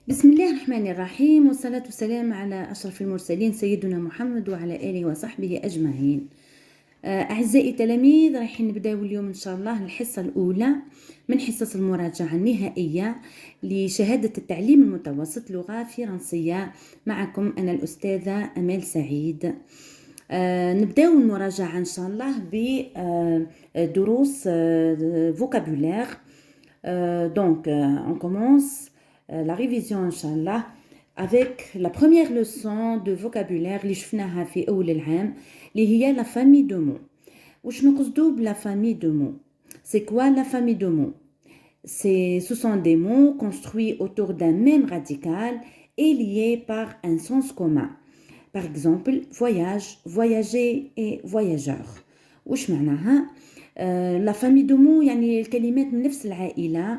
بسم الله الرحمن الرحيم، والصلاة والسلام على أشرف المرسلين سيدنا محمد وعلى آله وصحبه أجمعين. أعزائي التلاميذ، رايحين نبداو اليوم إن شاء الله الحصة الأولى من حصص المراجعة النهائية لشهادة التعليم المتوسط لغة فرنسية. معكم أنا الأستاذة أمال سعيد. نبداو المراجعة إن شاء الله بدروس vocabulaire. Donc, on commence la révision Inch'Allah avec la première leçon de vocabulaire اللي شفناها في أول العام اللي هي la famille de mots. وش نقصدو بلا famille de mots؟ C'est quoi la famille de mots؟ Ce sont des mots construits autour d'un même radical et liés par un sens commun. Par exemple, voyage, voyager et voyageur. وش معناها؟ la famille de mots يعني الكلمات من نفس العائلة،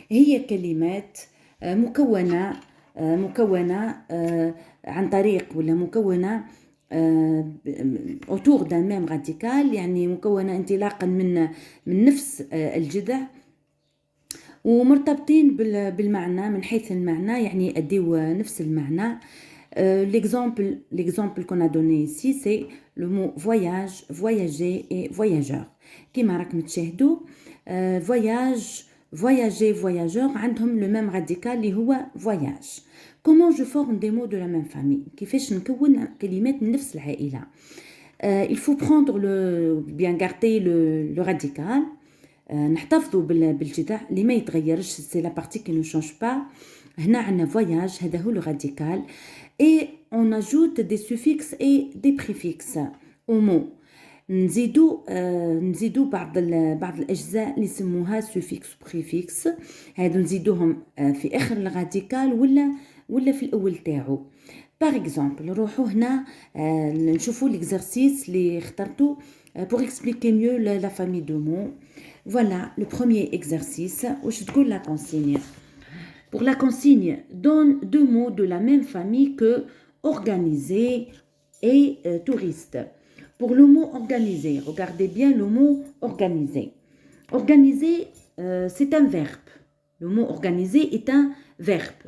هي كلمات مكونة عن طريق ولا مكونة autour d'un même radical، يعني مكونة انطلاقا من نفس الجذع ومرتبطين بالمعنى من حيث المعنى، يعني أديو نفس المعنى. L'exemple qu'on a donné ici, c'est le mot voyage, voyager et voyageur. كما راكم تشاهدوا voyage, voyager, voyageur عندهم le même radical اللي هو voyage. Comment je forme des mots de la même famille؟ كيفاش نكون كلمات من نفس العائلة؟ Il faut prendre bien garder le radical. نحتفظوا بالجذع اللي ما يتغيرش، c'est la partie qui ne change pas. هنا عندنا voyage، هذا هو le radical. Et on ajoute des suffixes et des préfixes au mot. نزيدو بعض الأجزاء اللي يسموها suffix préfix، هادو نزيدوهم في آخر الراديكال ولا في الأول تاعو. Par exemple نروحو هنا نشوفو l'exercice اللي اخترتو pour expliquer mieux la famille de mots. Voilà le premier exercice. واش تقول la consigne؟ Pour la consigne, donne deux mots de la même famille que organisé et touriste. Pour le mot organisé, regardez bien le mot organisé. Organisé, c'est un verbe. Le mot organisé est un verbe.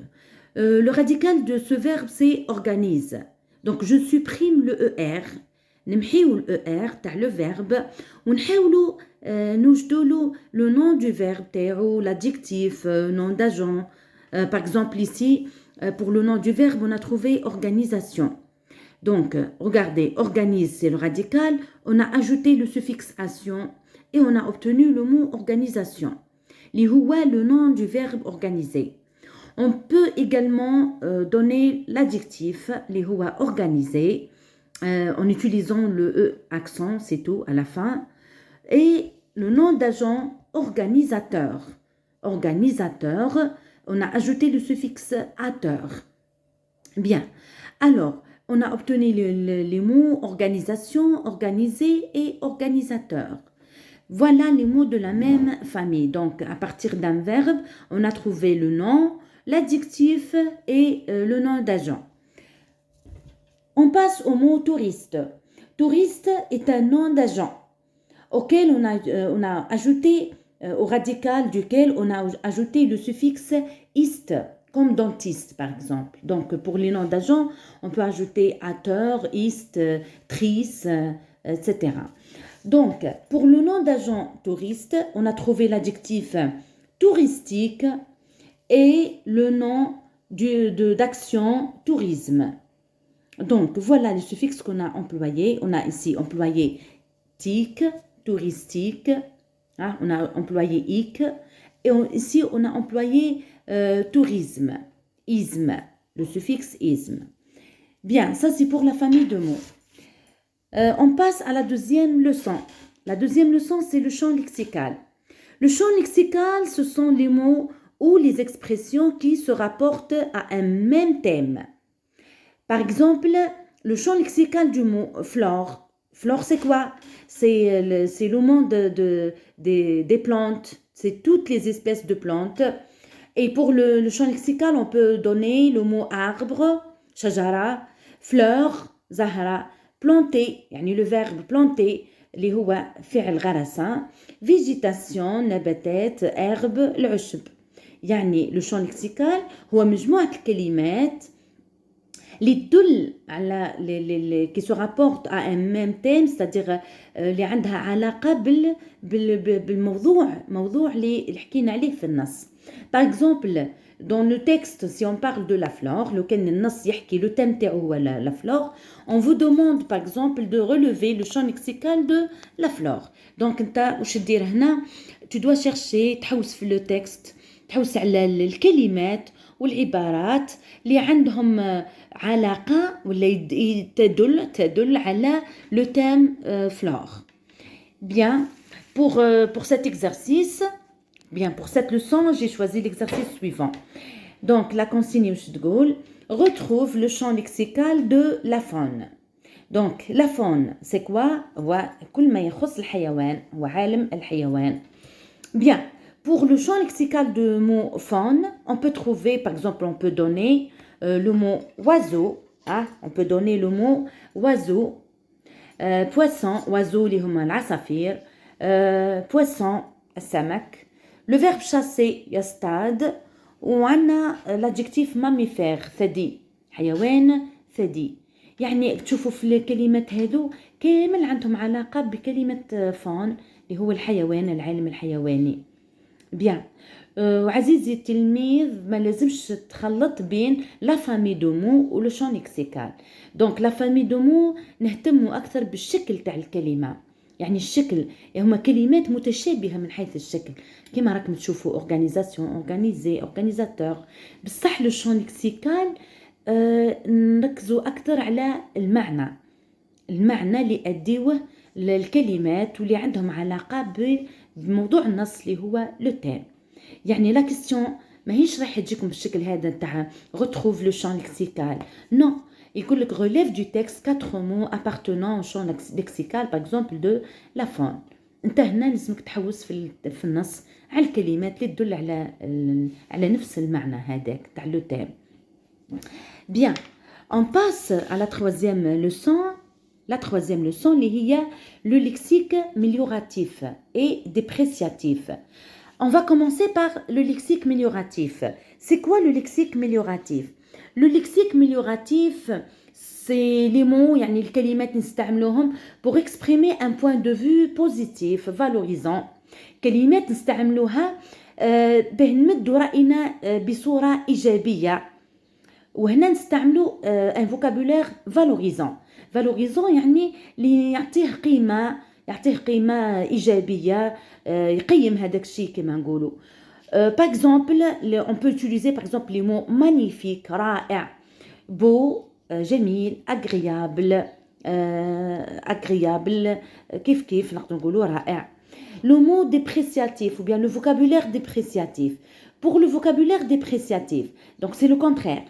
Le radical de ce verbe, c'est organise. Donc, je supprime le ER. نمحيو الER تاع le verbe ونحاولوا نوجدوا le nom du verbe تاعو، l'adjectif, nom d'agent. Par exemple ici, pour le nom du verbe, on a trouvé organisation. Donc, regardez, organise, c'est le radical. On a ajouté le suffixe ation et on a obtenu le mot organisation. Li huwa le nom du verbe organisé. On peut également donner l'adjectif li huwa organisé en utilisant le E accent, c'est tout, à la fin. Et le nom d'agent organisateur. Organisateur. On a ajouté le suffixe ateur. Bien. Alors, on a obtenu les mots organisation, organisé et organisateur. Voilà les mots de la même famille. Donc, à partir d'un verbe, on a trouvé le nom, l'adjectif et le nom d'agent. On passe au mot touriste. Touriste est un nom d'agent auquel on a ajouté au radical duquel on a ajouté le suffixe iste, comme dentiste par exemple. Donc pour les noms d'agents, on peut ajouter ateur, iste, trice, etc. Donc pour le nom d'agent touriste, on a trouvé l'adjectif touristique et le nom d'action tourisme. Donc voilà les suffixes qu'on a employés. On a ici employé tic, touristique. On a employé ic et ici on a employé tourisme, isme, le suffixe isme. Bien, ça c'est pour la famille de mots. On passe à la deuxième leçon. La deuxième leçon, c'est le champ lexical. Le champ lexical, ce sont les mots ou les expressions qui se rapportent à un même thème. Par exemple, le champ lexical du mot flore. Flore, c'est quoi? C'est le monde des plantes, c'est toutes les espèces de plantes. Et pour le champ lexical, on peut donner le mot arbre, shajara, fleur, zahra, planter, يعني le verbe planter, اللي هو فعل غرس, végétation, نباتات, herbe, العشب. يعني لو شون لكسيكال هو مجموعة الكلمات اللي تدل على qui se rapporte à un même thème, c'est-à-dire اللي عندها علاقة بالموضوع اللي حكينا عليه في النص. Par exemple, dans le texte, si on parle de la flore, لو كان النص يحكي le thème تاعو هو la flore, on vous demande par exemple de relever le champ lexical de la flore. Donc انت واش دير هنا؟ tu dois chercher تحوس في le texte, تحوس على الكلمات والعبارات اللي عندهم علاقة ولا تدل على le thème flore. Bien, pour cet exercice, pour cette leçon, j'ai choisi l'exercice suivant. Donc, la consigne تقول retrouve le champ lexical de la faune. Donc, la faune, c'est quoi? هو كل ما يخص الحيوان، هو عالم الحيوان. Bien, pour le champ lexical de mot faune, on peut trouver, par exemple, on peut donner le mot oiseau, on peut donner le mot oiseau, poisson, oiseau اللي هما العصافير, poisson, السمك, le verbe chasser يصطاد, وعندنا l'adjectif mammifère ثدي, حيوان ثدي. يعني تشوفوا في الكلمات هذو كامل عندهم علاقة بكلمة فون اللي هو الحيوان، العالم الحيواني. بيان. وعزيزي التلميذ ما لازمش تخلط بين لا فامي دو مو و لو شون لكسيكال. دونك لا فامي دو مو نهتموا اكثر بالشكل تاع الكلمه، يعني الشكل هما كلمات متشابهه من حيث الشكل كما راكم تشوفوا اورغانيزاسيون، اورغانيزي، اورغانيزاتور. بصح لو شون لكسيكال نركزوا اكثر على المعنى اللي اديوه للكلمات واللي عندهم علاقه بموضوع النص اللي هو لو تيم. يعني لا كيستيون ماهيش راح تجيكم بالشكل هذا تاع retrouve le champ lexical. Non, يقول لك relève du texte 4 mots appartenant au champ lexical par exemple de la faune. انت هنا لازمك تحوس في النص على الكلمات اللي تدل على نفس المعنى هذاك تاع لو تيم. Bien, on passe à la troisième leçon. La troisième leçon اللي هي le lexique mélioratif et dépréciatif. On va commencer par le lexique mélioratif. C'est quoi le lexique mélioratif? Le lexique mélioratif, c'est les mots, يعني الكلمات نستعملوهم pour exprimer un point de vue positif, valorisant. كلمات نستعملوها به نمدوا رأينا بصورة إيجابية. وهنا نستعملوا un vocabulaire valorisant. valorisant يعني اللي يعطيه قيمة إيجابية، يقيم هذاك الشيء كما نقولوا. Par exemple, on peut utiliser par exemple les mots magnifique, رائع, beau, جميل, agréable, كيف نقدر نقولوا رائع. Le mot dépréciatif ou bien le vocabulaire dépréciatif. Pour le vocabulaire dépréciatif, donc c'est le contraire.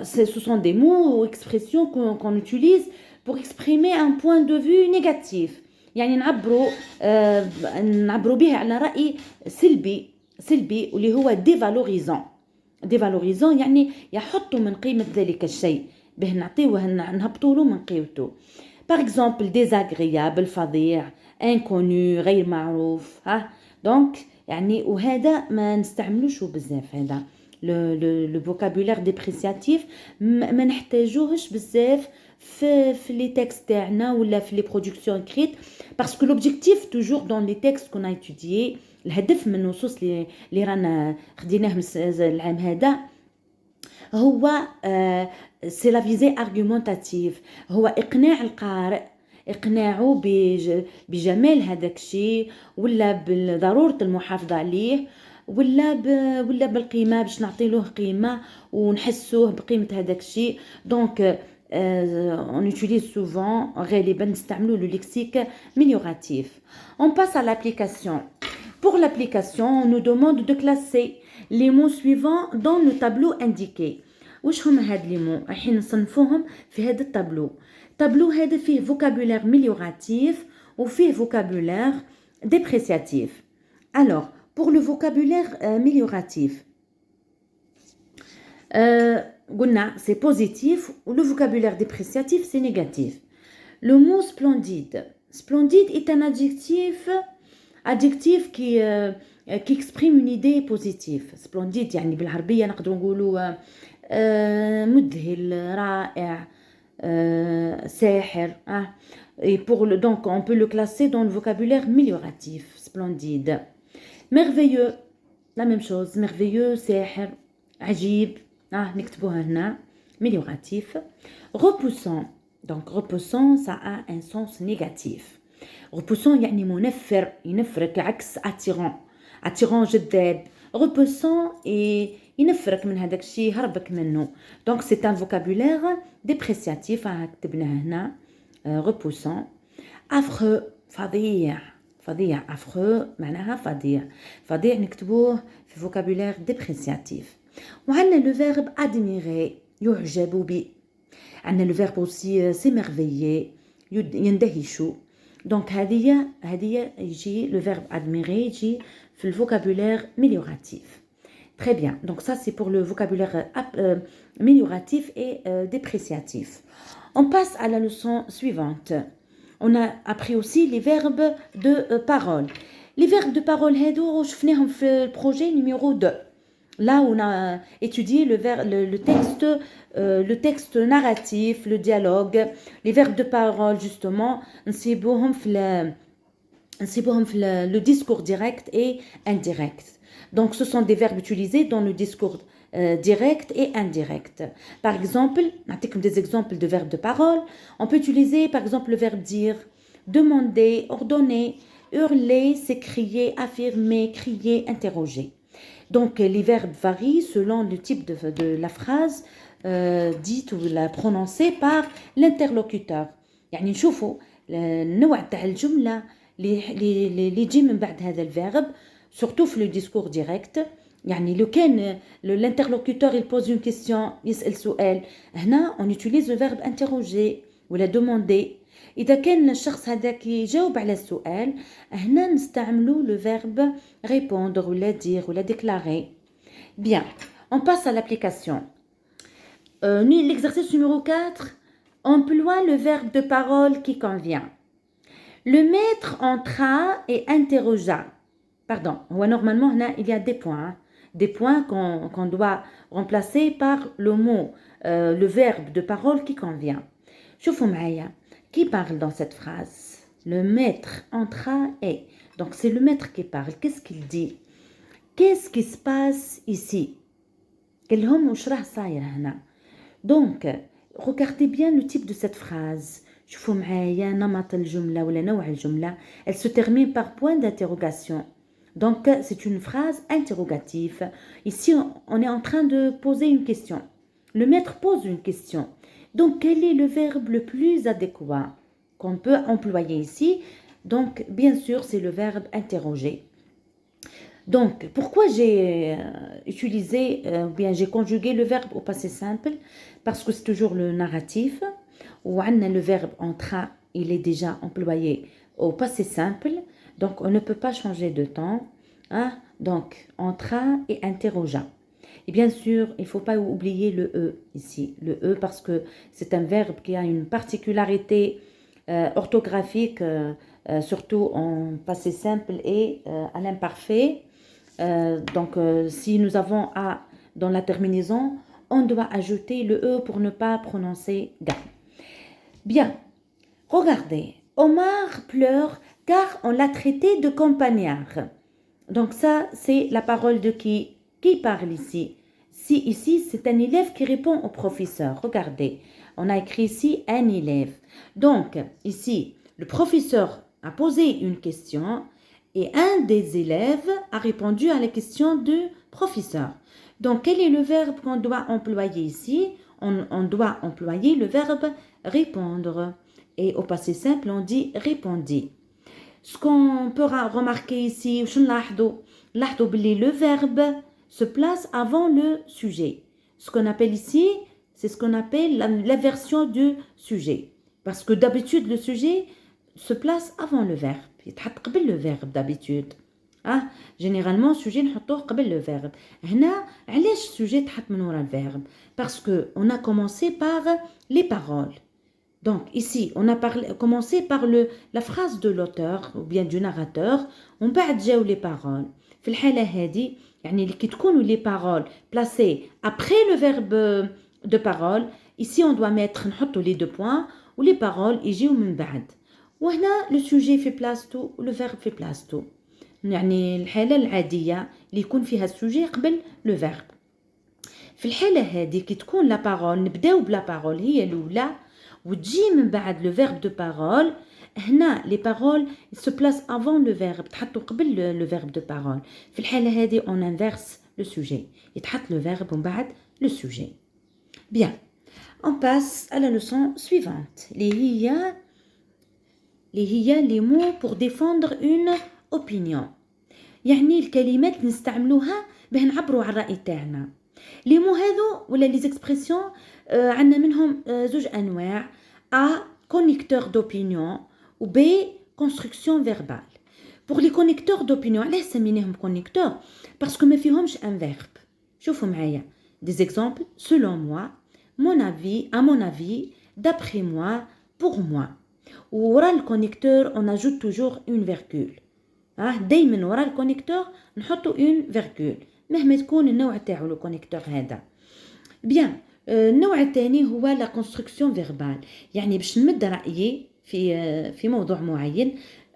Ce sont des mots ou expressions qu'on utilise pour exprimer un point de vue négatif. يعني نعبروا به على رأي سلبي واللي هو dévalorisant يعني يحطوا من قيمة ذلك الشيء به نهبطوا له من قيمته. Par exemple désagréable فظيع، inconnu غير معروف. donc يعني وهذا ما نستعملوش بزاف. هذا le vocabulaire dépréciatif ما نحتاجوهش بزاف في les textes تاعنا ولا في les productions écrites, parce que l'objectif toujours dans les textes qu'on a étudiés، الهدف من النصوص اللي رانا خديناه العام هذا هو c'est la visée argumentative، هو إقناع القارئ، إقناعه بجمال هذاك الشيء ولا بضرورة المحافظة عليه ولا بالقيمة باش نعطيلوه قيمة ونحسوه بقيمة هذاك الشيء. donc on utilise souvent غالبا نستعملوا le lexique mélioratif. On passe à l'application. Pour l'application, on nous demande de classer les mots suivants dans le tableau indiqué. واش هما هاد لي مو رايحين نصنفوهم في هذا التابلو هذا فيه vocabulaire mélioratif وفيه vocabulaire dépréciatif. Alors pour le vocabulaire mélioratif, قلنا c'est positif ou le vocabulaire dépréciatif c'est négatif. Le mot splendide est un adjectif qui qui exprime une idée positive. Splendide يعني بالعربية نقدروا نقولوا مذهل رائع ساحر. Et donc on peut le classer dans le vocabulaire amélioratif. Splendide. Merveilleux, la même chose. Merveilleux, ساحر, عجيب. نكتبوها هنا. Amélioratif. Repoussant. Donc repoussant, ça a un sens négatif. Repoussant يعني منفر, ينفرك عكس attirant. Attirant جذاب. Repoussant et ينفرك من هذاك الشيء, هربك منه. Donc c'est un vocabulaire dépréciatif. كتبناه هنا. Repoussant. Affreux, فظيع. فظيع, affreux معناها فظيع. فظيع نكتبوه في vocabulaire dépréciatif. وعندنا le verbe admirer, يعجب بي. عندنا le verbe aussi s'émerveiller, يندهش. Donc هذه يجي le verbe admirer يجي في le vocabulaire amélioratif. Très bien. Donc ça c'est pour le vocabulaire amélioratif et dépréciatif. On passe à la leçon suivante. On a appris aussi les verbes de parole. Les verbes de parole هادو شفناهم في le projet numéro 2. Là on a étudié le texte narratif, le dialogue, les verbes de parole justement, نسيبوهم في le discours direct et indirect. Donc ce sont des verbes utilisés dans le discours direct et indirect. Par exemple, comme des exemples de verbes de parole, on peut utiliser par exemple le verbe dire, demander, ordonner, hurler, s'écrier, affirmer, crier, interroger. Donc les verbes varient selon le type de la phrase dite ou la prononcée par l'interlocuteur. يعني نشوفوا النوع تاع الجملة اللي يجي من بعد هذا الفيرب surtout في le discours direct. يعني لو كان l'interlocuteur il pose une question يسأل سؤال, هنا on utilise le verbe interroger ولا demander. إذا كان الشخص هذاك يجاوب على السؤال, هنا نستعملوا le verbe répondre ولا dire ولا déclarer. Bien, on passe à l'application. L'exercice numéro 4, emploie le verbe de parole qui convient. Le maître entra et interrogea. Pardon, normalement il y a des points. Des points qu'on doit remplacer par le mot, le verbe de parole qui convient. شوفوا معايا, qui parle dans cette phrase? Le maître entra et. Donc c'est le maître qui parle. Qu'est-ce qu'il dit? Qu'est-ce qui se passe ici? كلهم وش راه صاير هنا. Donc regardez bien le type de cette phrase. شوفوا معايا نمط الجملة ولا نوع الجملة. Elle se termine par point d'interrogation. Donc c'est une phrase interrogative. Ici on est en train de poser une question. Le maître pose une question. Donc quel est le verbe le plus adéquat qu'on peut employer ici? Donc bien sûr c'est le verbe interroger. Donc pourquoi j'ai utilisé bien j'ai conjugué le verbe au passé simple? Parce que c'est toujours le narratif. Ou le verbe entra, il est déjà employé au passé simple. Donc on ne peut pas changer de temps. Donc entra et interrogea. Et bien sûr, il ne faut pas oublier le E ici. Le E parce que c'est un verbe qui a une particularité orthographique, surtout en passé simple et à l'imparfait. Donc si nous avons A dans la terminaison, on doit ajouter le E pour ne pas prononcer ga. Bien, regardez. Omar pleure car on l'a traité de campagnard. Donc ça, c'est la parole de qui? Qui parle ici? Si ici, c'est un élève qui répond au professeur. Regardez, on a écrit ici un élève. Donc ici, le professeur a posé une question et un des élèves a répondu à la question du professeur. Donc quel est le verbe qu'on doit employer ici? On doit employer le verbe répondre. Et au passé simple, on dit répondit. Ce qu'on peut remarquer ici, le verbe se place avant le sujet. Ce qu'on appelle ici, c'est ce qu'on appelle l'inversion du sujet. Parce que d'habitude, le sujet se place avant le verbe. Il y le verbe d'habitude. Généralement, le sujet نحطوه قبل le verbe. هنا علاش السوجي تحط من ورا le verbe? Parce que on a commencé par les paroles. Donc ici, on a commencé par la phrase de l'auteur ou bien du narrateur, on بعد جاو les paroles. في الحالة هذه يعني اللي كي تكونوا les paroles placées après le verbe de parole, ici on doit mettre نحطوا les deux points و les paroles يجيو من بعد. وهنا le sujet في بلاصتو و le verbe في بلاصتو. يعني الحالة العادية اللي يكون فيها السوجي قبل لو فيرب. في الحالة هذه كي تكون لا بارول نبداو بلا بارول هي الأولى وتجي من بعد لو فيرب دو بارول. هنا لي بارول سو بلاس افون لو فيرب تحطوا قبل لو فيرب دو بارول. في الحالة هذه اون انفيرس لو سوجي يتحط لو فيرب ومن بعد لو سوجي. بيان on passe à la leçon suivante اللي هي les mots pour défendre une opinion. يعني الكلمات نستعملوها باه نعبروا على الرأي تاعنا. لي مو هذو ولا لي زيكسبرسيون عندنا منهم زوج انواع: ا كونيكتور دوبينيون و بي كونستركسيون فيربال. بور لي كونيكتور دوبينيون علاش سميناهم كونيكتور؟ باسكو ما فيهمش ان فيرب. شوفوا معايا دي زيكزامبل: selon moi, mon avis, à mon avis, d'après moi, pour moi. ورا الكونيكتور on ajoute toujours une virgule. دايما ورا الكونيكتور نحطوا اون فيرغول مهما تكون النوع تاعو لو كونيكتور هذا. بيان النوع الثاني هو لا كونستركسيون فيربال. يعني باش نمد رايي في موضوع معين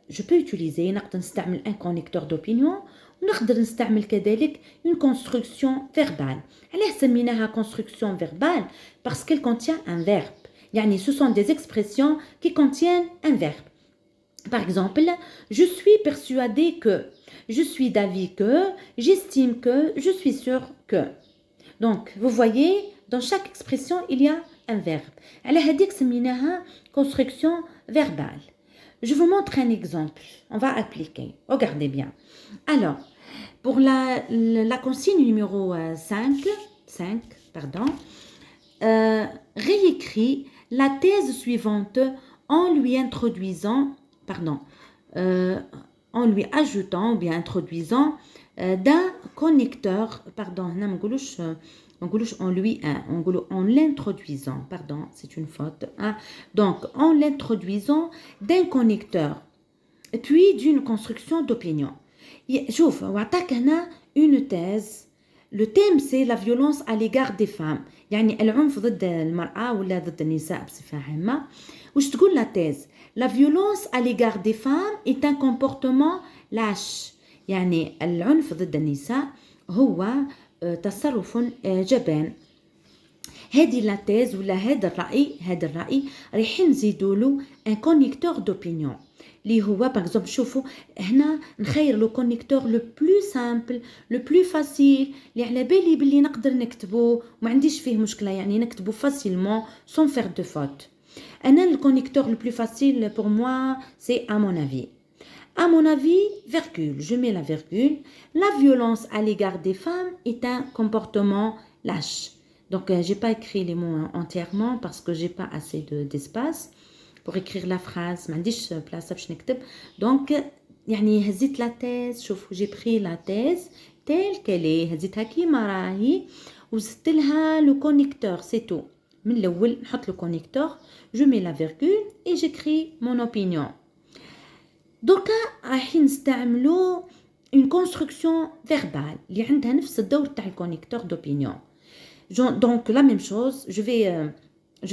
جو بو يوتيليزي نقدر نستعمل ان كونيكتور دوبينيون ونقدر نستعمل كذلك اون كونستركسيون فيربال. علاش سميناها كونستركسيون فيربال؟ باسكو elle contient un verbe. يعني ce sont des expressions qui contiennent un verbe. Par exemple, je suis persuadé que, je suis d'avis que, j'estime que, je suis sûr que. Donc, vous voyez, dans chaque expression, il y a un verbe. على هذيك سميناها construction verbale. Je vous montre un exemple. On va appliquer. Regardez bien. Alors, pour la consigne numéro 5, réécris la thèse suivante en lui introduisant en lui ajoutant ou bien introduisant d'un connecteur, en l'introduisant, c'est une faute, hein. Donc en l'introduisant d'un connecteur, puis d'une construction d'opinion. شوف وعطاك هنا une thèse. Le thème c'est la violence à l'égard des femmes. يعني العنف ضد المرأة ولا ضد النساء بصفة عامة. وش تقول la thèse؟ La violence à l'égard des femmes est un comportement lâche. يعني العنف ضد النساء هو تصرف جبان. هذه لا تيز ولا هذا الرأي رايحين نزيدوا له ان كونيكتور دوبينيون اللي هو باغ شوفوا هنا نخير لو كونيكتور لو بلو سامبل لو بلو فاسيل اللي على بالي باللي نقدر نكتبه وما عنديش فيه مشكله، يعني نكتبه فاسيلمون سون فير دو فوت. انا الكونيكتور لو بلو فاسيل بور موا سي à mon avis. À mon avis, virgule, je mets la virgule, la violence à l'égard des femmes est un comportement lâche. Donc, j'ai pas écrit les mots entièrement parce que j'ai pas assez d'espace pour écrire la phrase. ما عنديش place باش نكتب. Donc, يعني هزيت la thèse. شوفوا j'ai pris la thèse telle qu'elle est. هزيتها كيما راهي وزدت لها le connecteur, c'est tout. من الأول نحط le connecteur, je mets la virgule et j'écris mon opinion. دوكا رايحين نستعملوا une construction verbale اللي عندها نفس الدور تاع الكونيكتور d'opinion. Donc la même chose, je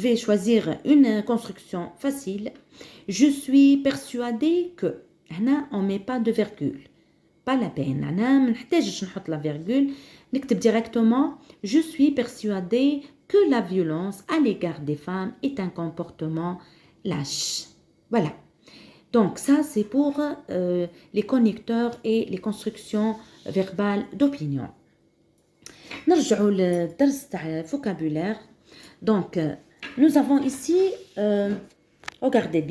vais choisir une construction facile. Je suis persuadée que. هنا on met pas de virgule. Pas la peine. أنا ما نحتاجش نحط la virgule. نكتب directement. Je suis persuadée que la violence à l'égard des femmes est un comportement lâche. Voilà. Donc ça c'est pour les connecteurs et les constructions verbales d'opinion. نرجعوا للدرس تاع vocabulaire. Donc nous avons ici regardez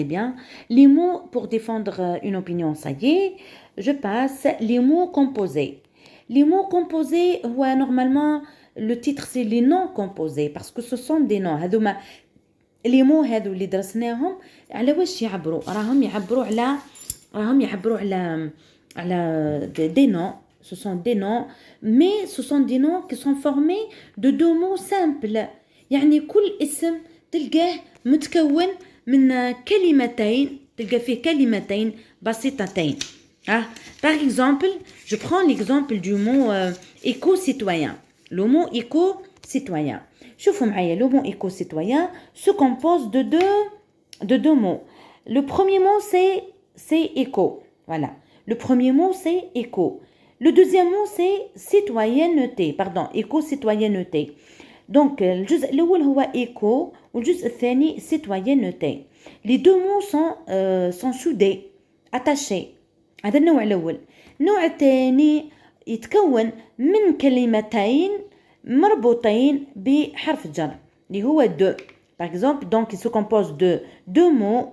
bien les mots pour défendre une opinion. Ça y est, je passe les mots composés. Les mots composés, ouais, normalement le titre c'est les noms composés parce que ce sont des noms. هذوما les mots هذو اللي درسناهم على واش يعبروا؟ راهم يعبروا على des noms. Ce sont des noms, mais ce sont des noms qui sont formés de deux mots simples. يعني كل اسم تلقاه متكون من كلمتين، تلقى فيه كلمتين بسيطتين. Par exemple, je prends l'exemple du mot éco-citoyen. Le mot éco-citoyen. شوفوا معايا, le mot éco-citoyen se compose de deux mots. Le premier mot, c'est éco. Voilà. Le premier mot, c'est éco. Le deuxième mot, c'est citoyenneté. Pardon, éco-citoyenneté. Donc, الجزء الأول هو éco والجزء الثاني citoyenneté. Les deux mots sont soudés, attachés. هذا النوع الأول. النوع الثاني يتكون من كلمتين مربوطين بحرف جر اللي هو de. Par exemple, donc il se compose de deux mots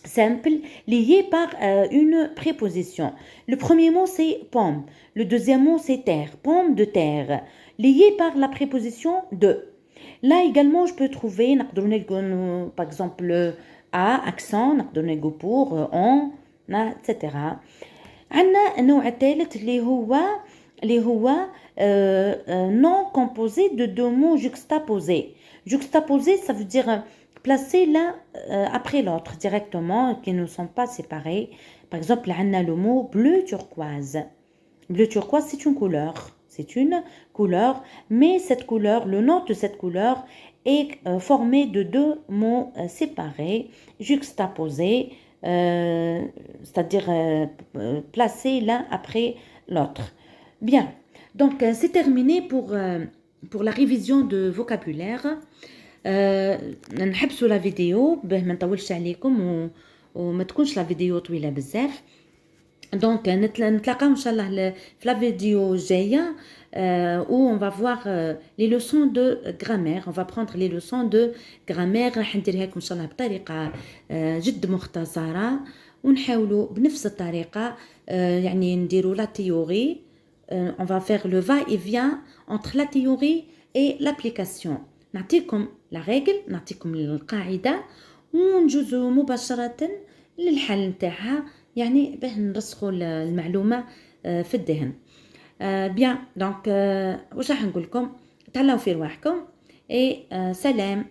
simples liés par une préposition. Le premier mot c'est pomme, le deuxième mot c'est terre, pomme de terre, lié par la préposition de. Là également je peux trouver par exemple à accent, pour on, etc. عندنا النوع الثالث اللي هو non composé de deux mots juxtaposés. Juxtaposé, ça veut dire placer l'un après l'autre directement, qui ne sont pas séparés. Par exemple, on a le mot bleu turquoise. Bleu turquoise, c'est une couleur. C'est une couleur, mais cette couleur, le nom de cette couleur est formé de deux mots séparés, juxtaposés, c'est-à-dire placés l'un après l'autre. Bien, donc c'est terminé pour la révision de vocabulaire. نحبسوا لا فيديو باه ما نطولش عليكم وما تكونش لا فيديو طويله بزاف. دونك نتلاقاو ان شاء الله في لا فيديو الجايه où on va voir les leçons de grammaire. On va prendre les leçons de grammaire. راح نديرها لكم ان شاء الله بطريقه جد مختصره ونحاولوا بنفس الطريقه يعني نديروا لا تيوري. On va faire le va-et-vient entre la théorie et l'application. نعطيكم la règle, نعطيكم القاعدة ونجوزوا مباشرة للحل نتاعها يعني باه نرسخوا المعلومة في الذهن. بيان دونك واش راح نقول لكم؟ تهلاو في رواحكم. سلام.